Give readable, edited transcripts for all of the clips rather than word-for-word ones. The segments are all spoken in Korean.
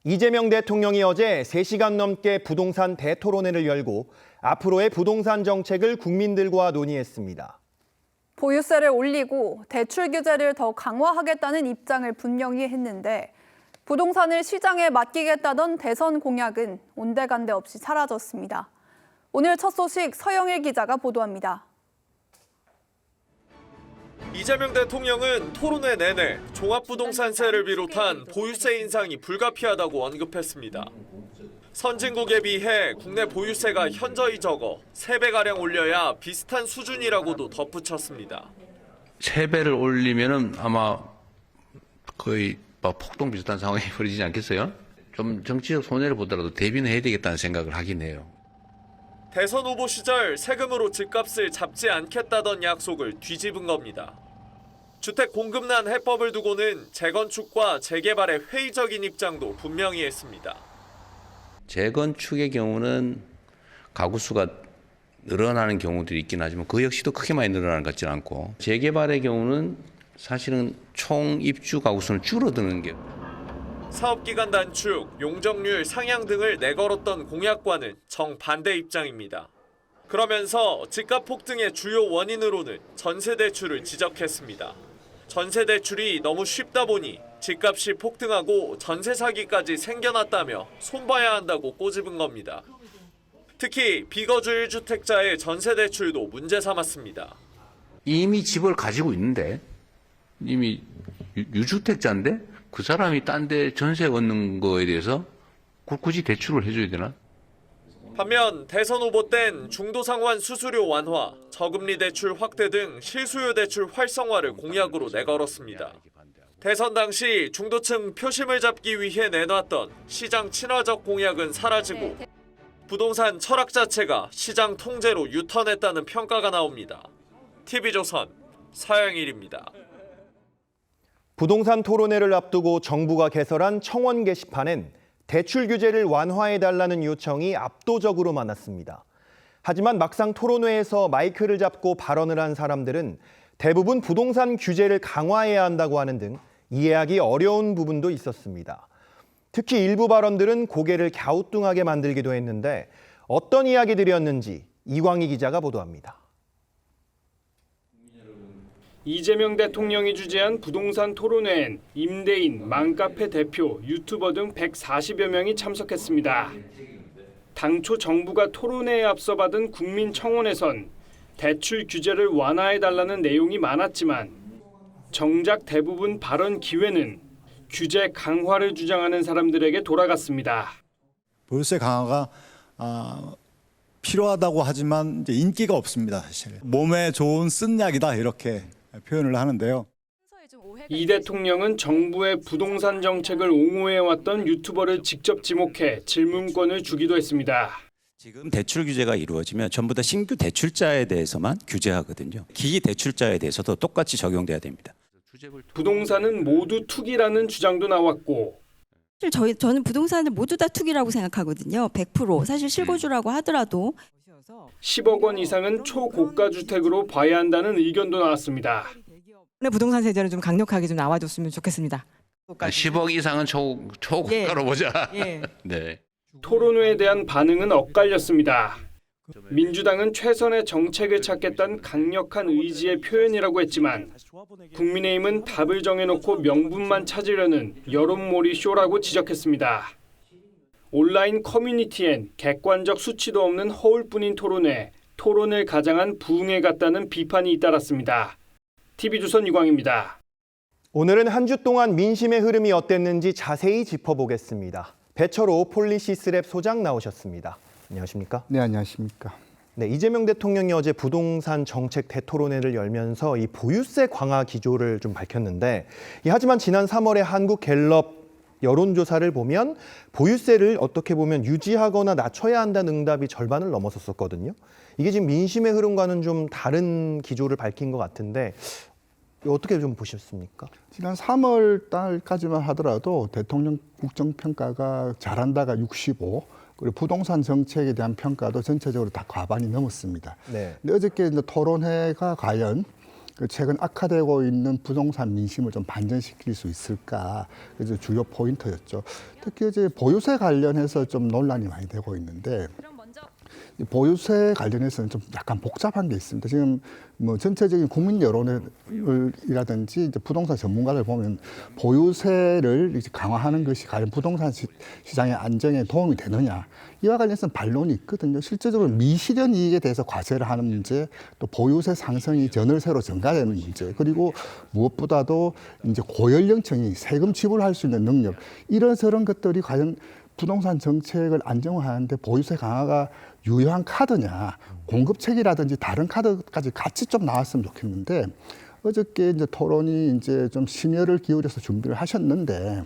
이재명 대통령이 어제 3시간 넘게 부동산 대토론회를 열고 앞으로의 부동산 정책을 국민들과 논의했습니다. 보유세를 올리고 대출 규제를 더 강화하겠다는 입장을 분명히 했는데 부동산을 시장에 맡기겠다던 대선 공약은 온데간데 없이 사라졌습니다. 오늘 첫 소식 서영일 기자가 보도합니다. 이재명 대통령은 토론회 내내 종합부동산세를 비롯한 보유세 인상이 불가피하다고 언급했습니다. 선진국에 비해 국내 보유세가 현저히 적어 3배가량 올려야 비슷한 수준이라고도 덧붙였습니다. 3배를 올리면은 아마 거의 폭동 비슷한 상황이 벌어지지 않겠어요? 좀 정치적 손해를 보더라도 대비는 해야 되겠다는 생각을 하긴 해요. 대선 후보 시절 세금으로 집값을 잡지 않겠다던 약속을 뒤집은 겁니다. 주택 공급난 해법을 두고는 재건축과 재개발의 회의적인 입장도 분명히 했습니다. 재건축의 경우는 가구 수가 늘어나는 경우들이 있긴 하지만 그 역시도 크게 많이 늘어나는 것 같지는 않고 재개발의 경우는 사실은 총 입주 가구 수는 줄어드는 게 사업기간 단축, 용적률 상향 등을 내걸었던 공약과는 정반대 입장입니다. 그러면서 집값 폭등의 주요 원인으로는 전세대출을 지적했습니다. 전세대출이 너무 쉽다 보니 집값이 폭등하고 전세 사기까지 생겨났다며 손봐야 한다고 꼬집은 겁니다. 특히 비거주 1주택자의 전세대출도 문제 삼았습니다. 이미 집을 가지고 있는데 이미 유주택자인데 그 사람이 딴 데 전세 얻는 거에 대해서 굳이 대출을 해줘야 되나? 반면 대선 후보 땐 중도상환 수수료 완화, 저금리 대출 확대 등 실수요 대출 활성화를 공약으로 내걸었습니다. 대선 당시 중도층 표심을 잡기 위해 내놨던 시장 친화적 공약은 사라지고 부동산 철학 자체가 시장 통제로 유턴했다는 평가가 나옵니다. TV조선 서영일입니다. 부동산 토론회를 앞두고 정부가 개설한 청원 게시판엔 대출 규제를 완화해달라는 요청이 압도적으로 많았습니다. 하지만 막상 토론회에서 마이크를 잡고 발언을 한 사람들은 대부분 부동산 규제를 강화해야 한다고 하는 등 이해하기 어려운 부분도 있었습니다. 특히 일부 발언들은 고개를 갸우뚱하게 만들기도 했는데 어떤 이야기들이었는지 이광희 기자가 보도합니다. 이재명 대통령이 주재한 부동산 토론회엔 임대인, 맘카페 대표, 유튜버 등 140여 명이 참석했습니다. 당초 정부가 토론회에 앞서 받은 국민청원에선 대출 규제를 완화해달라는 내용이 많았지만 정작 대부분 발언 기회는 규제 강화를 주장하는 사람들에게 돌아갔습니다. 보유세 강화가 필요하다고 하지만 이제 인기가 없습니다. 사실 몸에 좋은 쓴약이다 이렇게 표현을 하는데요. 이 대통령은 정부의 부동산 정책을 옹호해왔던 유튜버를 직접 지목해 질문권을 주기도 했습니다. 지금 대출 규제가 이루어지면 전부 다 신규 대출자에 대해서만 규제하거든요. 기기 대출자에 대해서도 똑같이 적용돼야 됩니다. 부동산은 모두 투기라는 주장도 나왔고 저는 부동산을 모두 다 투기라고 생각하거든요. 100% 사실 실거주라고 하더라도 10억 원 이상은 초고가 주택으로 봐야 한다는 의견도 나왔습니다. 부동산 세제는 좀 강력하게 좀 나와줬으면 좋겠습니다. 10억 이상은 초고가로 보자. 예. 네. 토론회에 대한 반응은 엇갈렸습니다. 민주당은 최선의 정책을 찾겠다는 강력한 의지의 표현이라고 했지만 국민의힘은 답을 정해놓고 명분만 찾으려는 여론몰이 쇼라고 지적했습니다. 온라인 커뮤니티엔 객관적 수치도 없는 허울뿐인 토론회, 토론을 가장한 부흥회 같다는 비판이 잇따랐습니다. TV조선 이광입니다. 오늘은 한 주 동안 민심의 흐름이 어땠는지 자세히 짚어보겠습니다. 배철호 폴리시스랩 소장 나오셨습니다. 안녕하십니까? 네, 안녕하십니까? 네, 이재명 대통령이 어제 부동산 정책 대토론회를 열면서 이 보유세 강화 기조를 좀 밝혔는데 하지만 지난 3월에 한국갤럽 여론조사를 보면 보유세를 어떻게 보면 유지하거나 낮춰야 한다는 응답이 절반을 넘어섰었거든요. 이게 지금 민심의 흐름과는 좀 다른 기조를 밝힌 것 같은데 어떻게 좀 보셨습니까? 지난 3월 달까지만 하더라도 대통령 국정평가가 잘한다가 65, 그리고 부동산 정책에 대한 평가도 전체적으로 다 과반이 넘었습니다. 네. 근데 어저께 이제 토론회가 과연 최근 악화되고 있는 부동산 민심을 좀 반전시킬 수 있을까? 그래서 주요 포인트였죠. 특히 이제 보유세 관련해서 좀 논란이 많이 되고 있는데 이 보유세 관련해서는 좀 약간 복잡한 게 있습니다. 지금 뭐 전체적인 국민 여론이라든지 이제 부동산 전문가들 보면 보유세를 이제 강화하는 것이 과연 부동산 시장의 안정에 도움이 되느냐 이와 관련해서 반론이 있거든요. 실제적으로 미실현 이익에 대해서 과세를 하는 문제, 또 보유세 상승이 전월세로 증가되는 문제, 그리고 무엇보다도 이제 고연령층이 세금 지불할 수 있는 능력 이런 것들이 과연 부동산 정책을 안정화하는데 보유세 강화가 유효한 카드냐, 공급책이라든지 다른 카드까지 같이 좀 나왔으면 좋겠는데 어저께 이제 토론이 이제 좀 심혈을 기울여서 준비를 하셨는데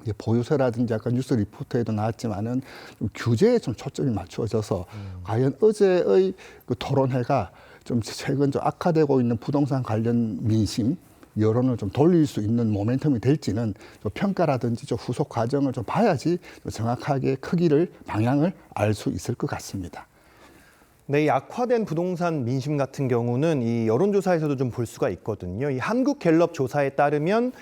이제 보유세라든지 아까 뉴스 리포트에도 나왔지만은 좀 규제에 좀 초점이 맞추어져서 과연 어제의 그 토론회가 좀 최근 좀 악화되고 있는 부동산 관련 민심 여론을 좀 돌릴 수 있는 모멘텀이 될지는 좀 평가라든지 좀 후속 과정을 좀 봐야지 좀 정확하게 크기를 방향을 알 수 있을 것 같습니다. 네, 이 악화된 부동산 민심 같은 경우는 이 여론조사에서도 좀 볼 수가 있거든요. 이 한국갤럽 조사에 따르면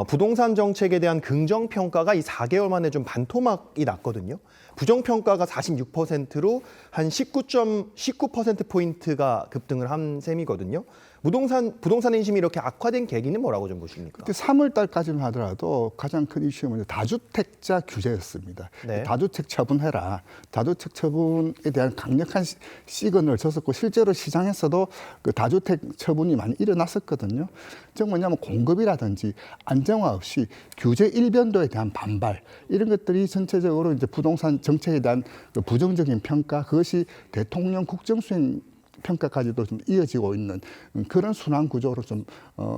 부동산 정책에 대한 긍정평가가 이 4개월 만에 좀 반토막이 났거든요. 부정평가가 46%로 한 19%포인트가 급등을 한 셈이거든요. 부동산 인심이 이렇게 악화된 계기는 뭐라고 좀 보십니까? 3월 달까지만 하더라도 가장 큰 이슈는 다주택자 규제였습니다. 네. 다주택 처분해라. 다주택 처분에 대한 강력한 시그널을 줬었고 실제로 시장에서도 그 다주택 처분이 많이 일어났었거든요. 즉 뭐냐면 공급이라든지 안정화 없이 규제 일변도에 대한 반발 이런 것들이 전체적으로 이제 부동산 정책에 대한 그 부정적인 평가 그것이 대통령 국정수행 평가까지도 좀 이어지고 있는 그런 순환 구조로 좀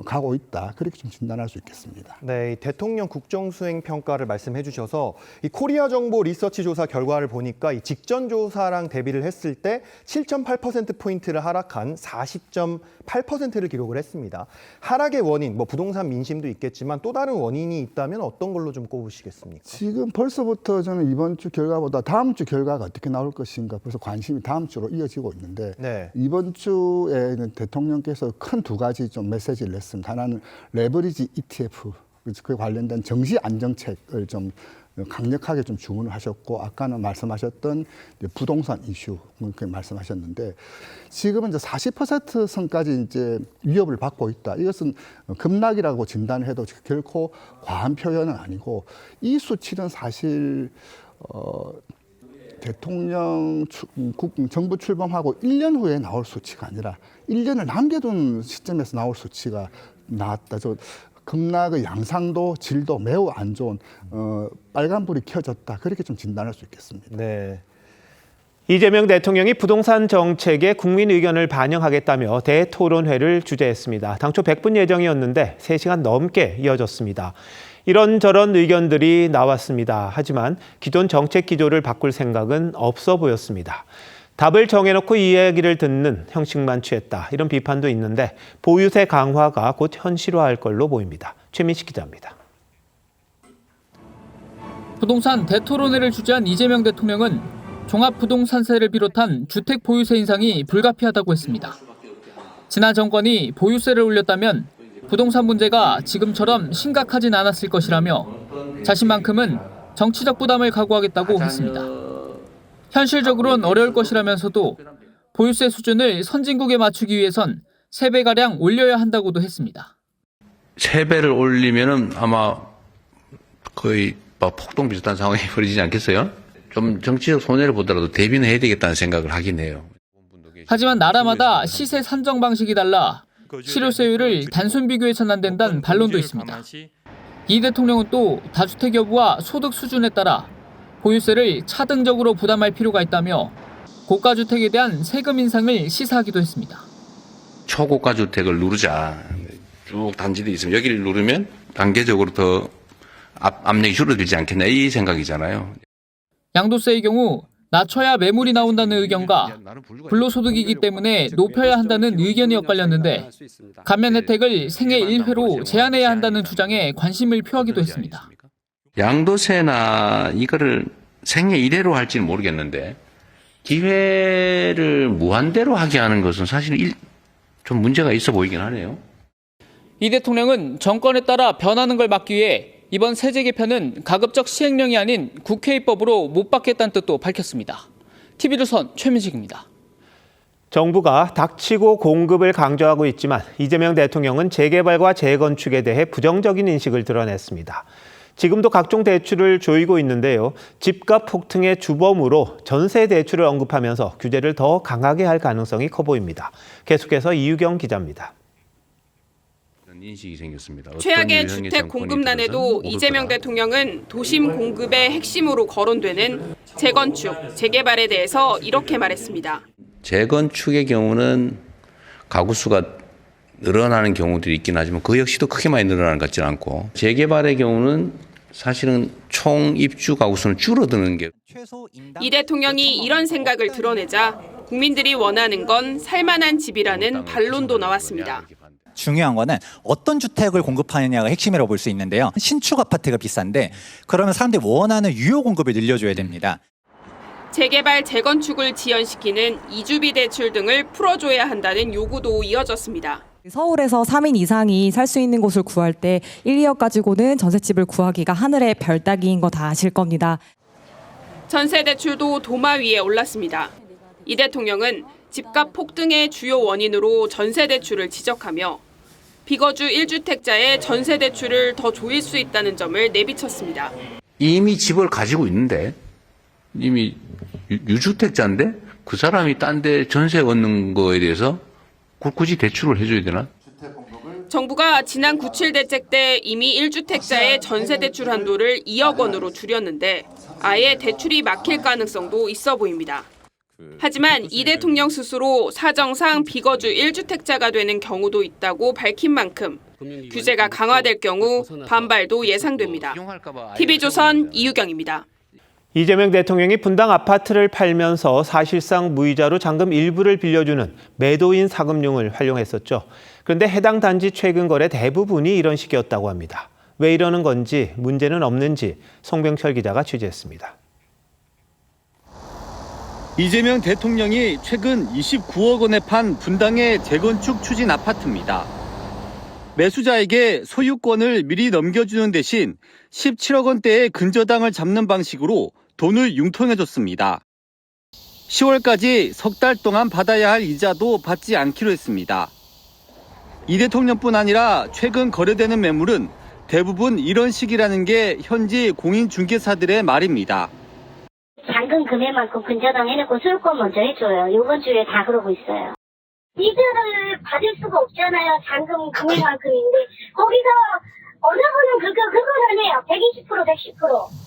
가고 있다. 그렇게 좀 진단할 수 있겠습니다. 네, 이 대통령 국정수행 평가를 말씀해 주셔서 이 코리아 정보 리서치 조사 결과를 보니까 이 직전 조사랑 대비를 했을 때 7.8%포인트를 하락한 40.8%를 기록을 했습니다. 하락의 원인, 뭐 부동산 민심도 있겠지만 또 다른 원인이 있다면 어떤 걸로 좀 꼽으시겠습니까? 지금 벌써부터 저는 이번 주 결과보다 다음 주 결과가 어떻게 나올 것인가 벌써 관심이 다음 주로 이어지고 있는데 네. 이번 주에는 대통령께서 큰 두 가지 좀 메시지를 냈습니다. 하나는 레버리지 ETF, 그 관련된 정시 안정책을 좀 강력하게 좀 주문을 하셨고 아까는 말씀하셨던 부동산 이슈 그렇게 말씀하셨는데 지금은 이제 40% 선까지 이제 위협을 받고 있다. 이것은 급락이라고 진단을 해도 결코 과한 표현은 아니고 이 수치는 사실 대통령 정부 출범하고 1년 후에 나올 수치가 아니라 1년을 남겨둔 시점에서 나올 수치가 나왔다. 급락의 양상도 질도 매우 안 좋은 빨간불이 켜졌다. 그렇게 좀 진단할 수 있겠습니다. 네. 이재명 대통령이 부동산 정책에 국민 의견을 반영하겠다며 대토론회를 주재했습니다. 당초 100분 예정이었는데 3시간 넘게 이어졌습니다. 이런저런 의견들이 나왔습니다. 하지만 기존 정책 기조를 바꿀 생각은 없어 보였습니다. 답을 정해놓고 이야기를 듣는 형식만 취했다. 이런 비판도 있는데 보유세 강화가 곧 현실화할 걸로 보입니다. 최민식 기자입니다. 부동산 대토론회를 주재한 이재명 대통령은 종합부동산세를 비롯한 주택 보유세 인상이 불가피하다고 했습니다. 지난 정권이 보유세를 올렸다면 부동산 문제가 지금처럼 심각하진 않았을 것이라며 자신만큼은 정치적 부담을 각오하겠다고 했습니다. 현실적으로는 어려울 것이라면서도 보유세 수준을 선진국에 맞추기 위해선 3배가량 올려야 한다고도 했습니다. 3배를 올리면은 아마 거의 폭동 비슷한 상황이 벌어지지 않겠어요? 좀 정치적 손해를 보더라도 대비는 해야 되겠다는 생각을 하긴 해요. 하지만 나라마다 시세 산정 방식이 달라 실효세율을 단순 비교해서는 안 된다는 반론도 있습니다. 이 대통령은 또 다주택 여부와 소득 수준에 따라 보유세를 차등적으로 부담할 필요가 있다며 고가 주택에 대한 세금 인상을 시사하기도 했습니다. 초고가 주택을 누르자. 쭉 단지도 있으면 여기를 누르면 단계적으로 더 압력이 줄어들지 않겠나 이 생각이잖아요. 양도세의 경우 낮춰야 매물이 나온다는 의견과 불로소득이기 때문에 높여야 한다는 의견이 엇갈렸는데 감면 혜택을 생애 1회로 제한해야 한다는 주장에 관심을 표하기도 했습니다. 양도세나 이거를 생애 1회로 할지는 모르겠는데 기회를 무한대로 하게 하는 것은 사실 좀 문제가 있어 보이긴 하네요. 이 대통령은 정권에 따라 변하는 걸 막기 위해 이번 세제 개편은 가급적 시행령이 아닌 국회 입법으로 못 받겠다는 뜻도 밝혔습니다. TV조선 최민식입니다. 정부가 닥치고 공급을 강조하고 있지만 이재명 대통령은 재개발과 재건축에 대해 부정적인 인식을 드러냈습니다. 지금도 각종 대출을 조이고 있는데요. 집값 폭등의 주범으로 전세 대출을 언급하면서 규제를 더 강하게 할 가능성이 커 보입니다. 계속해서 이유경 기자입니다. 인식이 생겼습니다. 최악의 주택 공급난에도 이재명 대통령은 도심 공급의 핵심으로 거론되는 재건축, 재개발에 대해서 이렇게 말했습니다. 재건축의 경우는 가구 수가 늘어나는 경우들이 있긴 하지만 그 역시도 크게 많이 늘어나는 것 같지는 않고 재개발의 경우는 사실은 총 입주 가구 수는 줄어드는 게 이 대통령이 이런 생각을 드러내자 국민들이 원하는 건 살만한 집이라는 반론도 나왔습니다. 중요한 거는 어떤 주택을 공급하느냐가 핵심이라고 볼 수 있는데요. 신축 아파트가 비싼데 그러면 사람들이 원하는 유효 공급을 늘려줘야 됩니다. 재개발, 재건축을 지연시키는 이주비 대출 등을 풀어줘야 한다는 요구도 이어졌습니다. 서울에서 3인 이상이 살 수 있는 곳을 구할 때 1, 2억 가지고는 전셋집을 구하기가 하늘의 별 따기인 거 다 아실 겁니다. 전세 대출도 도마 위에 올랐습니다. 이 대통령은 집값 폭등의 주요 원인으로 전세 대출을 지적하며 비거주 1주택자의 전세 대출을 더 조일 수 있다는 점을 내비쳤습니다. 이미 집을 가지고 있는데 이미 유주택자인데 그 사람이 딴 데 전세 얻는 거에 대해서 굳이 대출을 해줘야 되나? 정부가 지난 9.7 대책 때 이미 1주택자의 전세 대출 한도를 2억 원으로 줄였는데 아예 대출이 막힐 가능성도 있어 보입니다. 하지만 이 대통령 스스로 사정상 비거주 1주택자가 되는 경우도 있다고 밝힌 만큼 규제가 강화될 경우 반발도 예상됩니다. TV조선 이유경입니다. 이재명 대통령이 분당 아파트를 팔면서 사실상 무이자로 잔금 일부를 빌려주는 매도인 사금융을 활용했었죠. 그런데 해당 단지 최근 거래 대부분이 이런 식이었다고 합니다. 왜 이러는 건지, 문제는 없는지 송병철 기자가 취재했습니다. 이재명 대통령이 최근 29억 원에 판 분당의 재건축 추진 아파트입니다. 매수자에게 소유권을 미리 넘겨주는 대신 17억 원대의 근저당을 잡는 방식으로 돈을 융통해줬습니다. 10월까지 석 달 동안 받아야 할 이자도 받지 않기로 했습니다. 이 대통령뿐 아니라 최근 거래되는 매물은 대부분 이런 식이라는 게 현지 공인중개사들의 말입니다. 잔금 금액만큼 근저당 해놓고 소유권 먼저 해줘요. 이번 주에 다 그러고 있어요. 이자를 받을 수가 없잖아요. 잔금 금액만큼인데 거기서 어느 분은 그거를 해요. 120%, 110%.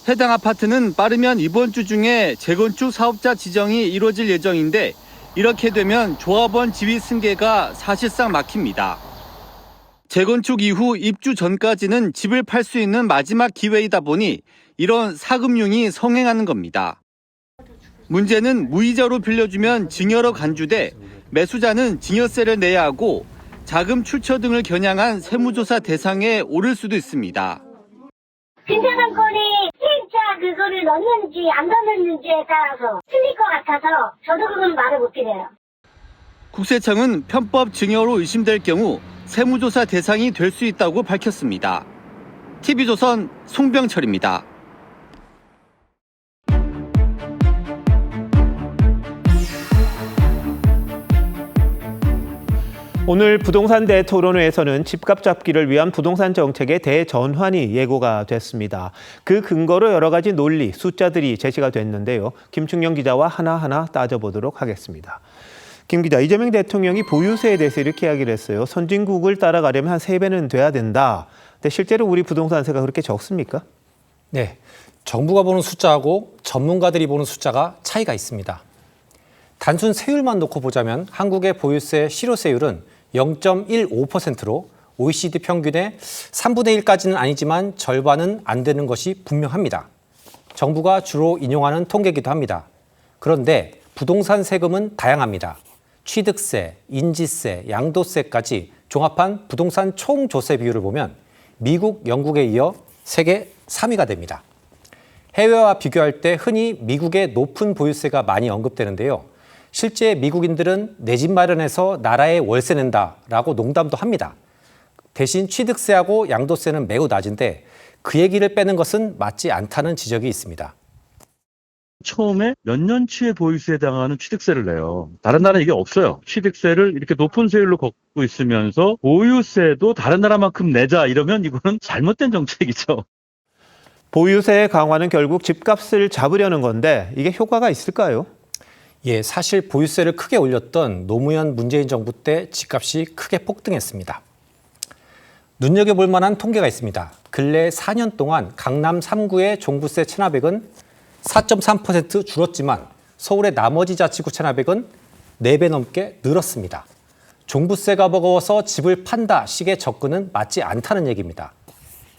해당 아파트는 빠르면 이번 주 중에 재건축 사업자 지정이 이루어질 예정인데 이렇게 되면 조합원 지위 승계가 사실상 막힙니다. 재건축 이후 입주 전까지는 집을 팔 수 있는 마지막 기회이다 보니 이런 사금융이 성행하는 겁니다. 문제는 무이자로 빌려주면 증여로 간주돼 매수자는 증여세를 내야 하고 자금 출처 등을 겨냥한 세무조사 대상에 오를 수도 있습니다. 근저당권이 세입자 그거를 넣는지 안 넣는지에 따라서 틀릴 것 같아서 저도 그건 말을 못 드려요. 국세청은 편법 증여로 의심될 경우 세무조사 대상이 될 수 있다고 밝혔습니다. TV조선 송병철입니다. 오늘 부동산 대토론회에서는 집값 잡기를 위한 부동산 정책의 대전환이 예고가 됐습니다. 그 근거로 여러 가지 논리, 숫자들이 제시가 됐는데요. 김충영 기자와 하나하나 따져보도록 하겠습니다. 김 기자, 이재명 대통령이 보유세에 대해서 이렇게 이야기를 했어요. 선진국을 따라가려면 한 3배는 돼야 된다. 근데 실제로 우리 부동산세가 그렇게 적습니까? 네, 정부가 보는 숫자하고 전문가들이 보는 숫자가 차이가 있습니다. 단순 세율만 놓고 보자면 한국의 보유세 실효세율은 0.15%로 OECD 평균의 3분의 1까지는 아니지만 절반은 안 되는 것이 분명합니다. 정부가 주로 인용하는 통계이기도 합니다. 그런데 부동산 세금은 다양합니다. 취득세, 인지세, 양도세까지 종합한 부동산 총조세 비율을 보면 미국, 영국에 이어 세계 3위가 됩니다. 해외와 비교할 때 흔히 미국의 높은 보유세가 많이 언급되는데요. 실제 미국인들은 내 집 마련해서 나라에 월세 낸다라고 농담도 합니다. 대신 취득세하고 양도세는 매우 낮은데 그 얘기를 빼는 것은 맞지 않다는 지적이 있습니다. 처음에 몇 년치의 보유세에 해당하는 취득세를 내요. 다른 나라는 이게 없어요. 취득세를 이렇게 높은 세율로 걷고 있으면서 보유세도 다른 나라만큼 내자 이러면 이거는 잘못된 정책이죠. 보유세 강화는 결국 집값을 잡으려는 건데 이게 효과가 있을까요? 예, 사실 보유세를 크게 올렸던 노무현 문재인 정부 때 집값이 크게 폭등했습니다. 눈여겨볼 만한 통계가 있습니다. 근래 4년 동안 강남 3구의 종부세 체납액은 4.3% 줄었지만 서울의 나머지 자치구 체납액은 4배 넘게 늘었습니다. 종부세가 버거워서 집을 판다 식의 접근은 맞지 않다는 얘기입니다.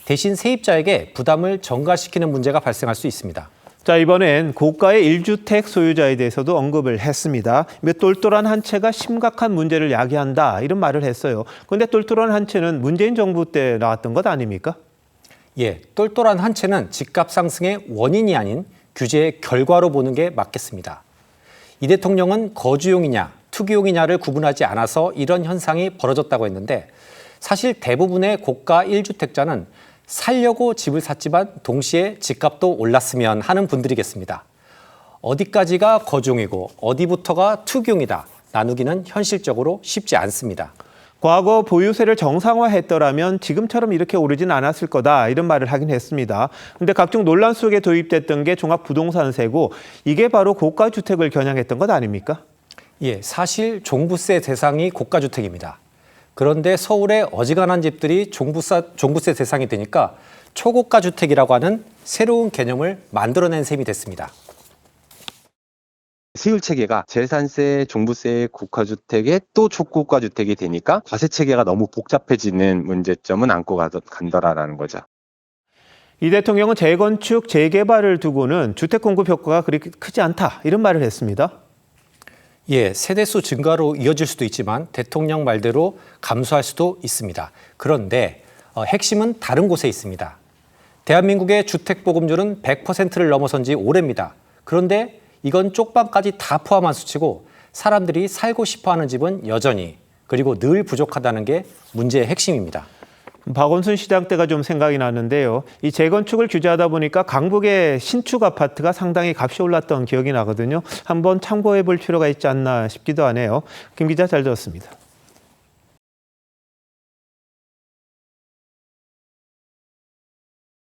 대신 세입자에게 부담을 전가시키는 문제가 발생할 수 있습니다. 자, 이번엔 고가의 1주택 소유자에 대해서도 언급을 했습니다. 똘똘한 한 채가 심각한 문제를 야기한다 이런 말을 했어요. 그런데 똘똘한 한 채는 문재인 정부 때 나왔던 것 아닙니까? 예, 똘똘한 한 채는 집값 상승의 원인이 아닌 규제의 결과로 보는 게 맞겠습니다. 이 대통령은 거주용이냐 투기용이냐를 구분하지 않아서 이런 현상이 벌어졌다고 했는데 사실 대부분의 고가 1주택자는 살려고 집을 샀지만 동시에 집값도 올랐으면 하는 분들이겠습니다. 어디까지가 거주용이고 어디부터가 투기용이다 나누기는 현실적으로 쉽지 않습니다. 과거 보유세를 정상화했더라면 지금처럼 이렇게 오르진 않았을 거다 이런 말을 하긴 했습니다. 그런데 각종 논란 속에 도입됐던 게 종합부동산세고 이게 바로 고가주택을 겨냥했던 것 아닙니까? 예, 사실 종부세 대상이 고가주택입니다. 그런데 서울의 어지간한 집들이 종부세 대상이 되니까 초고가 주택이라고 하는 새로운 개념을 만들어낸 셈이 됐습니다. 세율 체계가 재산세, 종부세, 국가주택에 또 초고가주택이 되니까 과세 체계가 너무 복잡해지는 문제점은 안고 간다라는 거죠. 이 대통령은 재건축, 재개발을 두고는 주택 공급 효과가 그렇게 크지 않다 이런 말을 했습니다. 예, 세대수 증가로 이어질 수도 있지만 대통령 말대로 감소할 수도 있습니다. 그런데 핵심은 다른 곳에 있습니다. 대한민국의 주택보급률은 100%를 넘어선 지 오래입니다. 그런데 이건 쪽방까지 다 포함한 수치고 사람들이 살고 싶어하는 집은 여전히 그리고 늘 부족하다는 게 문제의 핵심입니다. 박원순 시장 때가 좀 생각이 나는데요. 이 재건축을 규제하다 보니까 강북의 신축 아파트가 상당히 값이 올랐던 기억이 나거든요. 한번 참고해 볼 필요가 있지 않나 싶기도 하네요. 김 기자 잘 들었습니다.